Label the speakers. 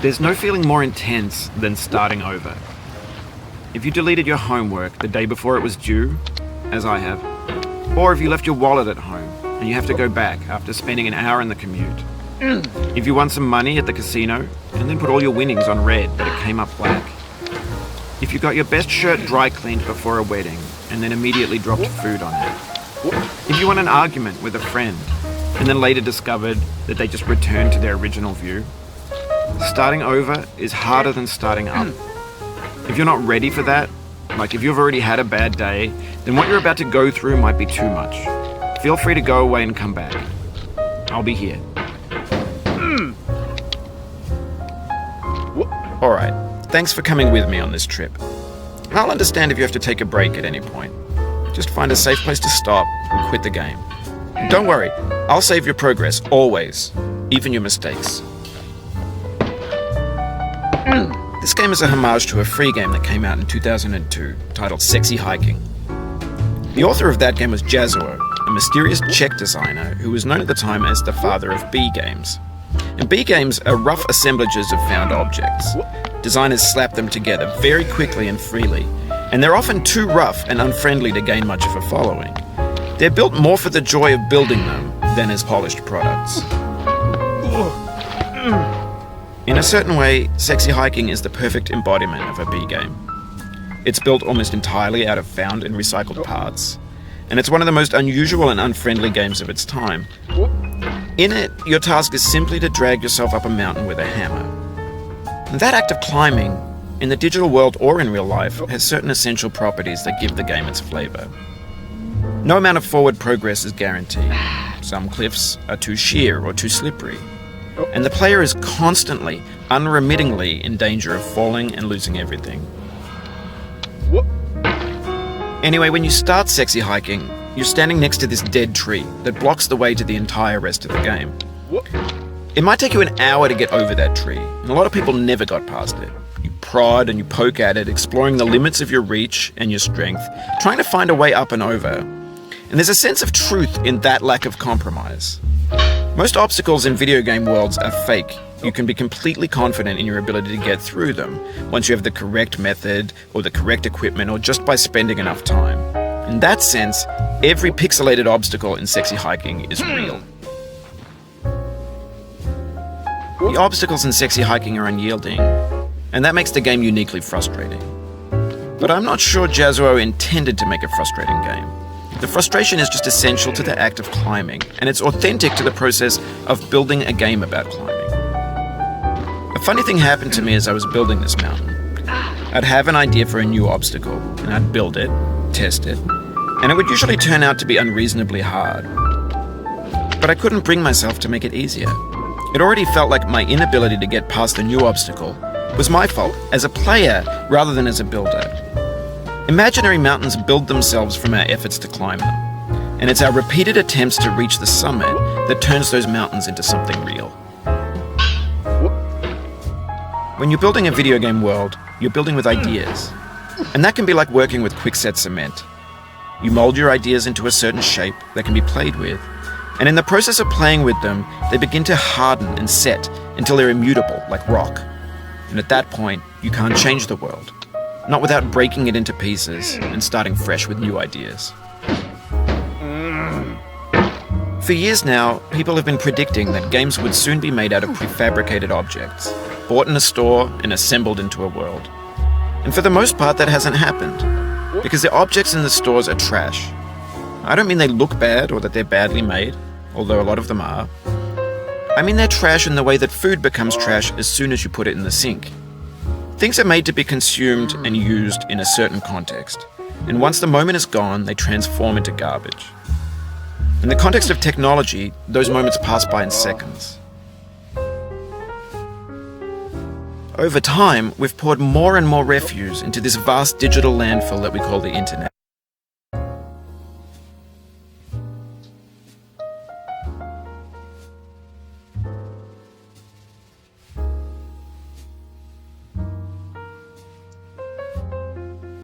Speaker 1: There's no feeling more intense than starting over. If you deleted your homework the day before it was due, as I have, or if you left your wallet at home and you have to go back after spending an hour in the commute. If you won some money at the casino and then put all your winnings on red but it came up black. If you got your best shirt dry cleaned before a wedding and then immediately dropped food on it. If you won an argument with a friend and then later discovered that they just returned to their original view. Starting over is harder than starting up. If you're not ready for that, like if you've already had a bad day, then what you're about to go through might be too much. Feel free to go away and come back. I'll be here. Alright, thanks for coming with me on this trip. I'll understand if you have to take a break at any point. Just find a safe place to stop and quit the game. And don't worry, I'll save your progress, always, even your mistakes. This game is a homage to a free game that came out in 2002, titled Sexy Hiking. The author of that game was Jazuo, a mysterious Czech designer who was known at the time as the father of B games. And B games are rough assemblages of found objects. Designers slap them together very quickly and freely, and they're often too rough and unfriendly to gain much of a following. They're built more for the joy of building them than as polished products. In a certain way, Sexy Hiking is the perfect embodiment of a B game. It's built almost entirely out of found and recycled parts, and it's one of the most unusual and unfriendly games of its time. In it, your task is simply to drag yourself up a mountain with a hammer. And that act of climbing, in the digital world or in real life, has certain essential properties that give the game its flavor. No amount of forward progress is guaranteed. Some cliffs are too sheer or too slippery. And the player is constantly, unremittingly in danger of falling and losing everything. Anyway, when you start Sexy Hiking, you're standing next to this dead tree that blocks the way to the entire rest of the game. It might take you an hour to get over that tree, and a lot of people never got past it. You prod and you poke at it, exploring the limits of your reach and your strength, trying to find a way up and over. And there's a sense of truth in that lack of compromise. Most obstacles in video game worlds are fake. You can be completely confident in your ability to get through them once you have the correct method or the correct equipment or just by spending enough time. In that sense, every pixelated obstacle in Sexy Hiking is real. The obstacles in Sexy Hiking are unyielding, and that makes the game uniquely frustrating. But I'm not sure Jazuo intended to make a frustrating game. The frustration is just essential to the act of climbing, and it's authentic to the process of building a game about climbing. A funny thing happened to me as I was building this mountain. I'd have an idea for a new obstacle, and I'd build it, test it, and it would usually turn out to be unreasonably hard. But I couldn't bring myself to make it easier. It already felt like my inability to get past the new obstacle was my fault as a player rather than as a builder. Imaginary mountains build themselves from our efforts to climb them, and it's our repeated attempts to reach the summit that turns those mountains into something real. When you're building a video game world, you're building with ideas, and that can be like working with quickset cement. You mold your ideas into a certain shape that can be played with, and in the process of playing with them, they begin to harden and set until they're immutable, like rock. And at that point, you can't change the world. Not without breaking it into pieces and starting fresh with new ideas. For years now, people have been predicting that games would soon be made out of prefabricated objects, bought in a store and assembled into a world. And for the most part, that hasn't happened, because the objects in the stores are trash. I don't mean they look bad or that they're badly made, although a lot of them are. I mean they're trash in the way that food becomes trash as soon as you put it in the sink. Things are made to be consumed and used in a certain context, and once the moment is gone, they transform into garbage. In the context of technology, those moments pass by in seconds. Over time, we've poured more and more refuse into this vast digital landfill that we call the internet.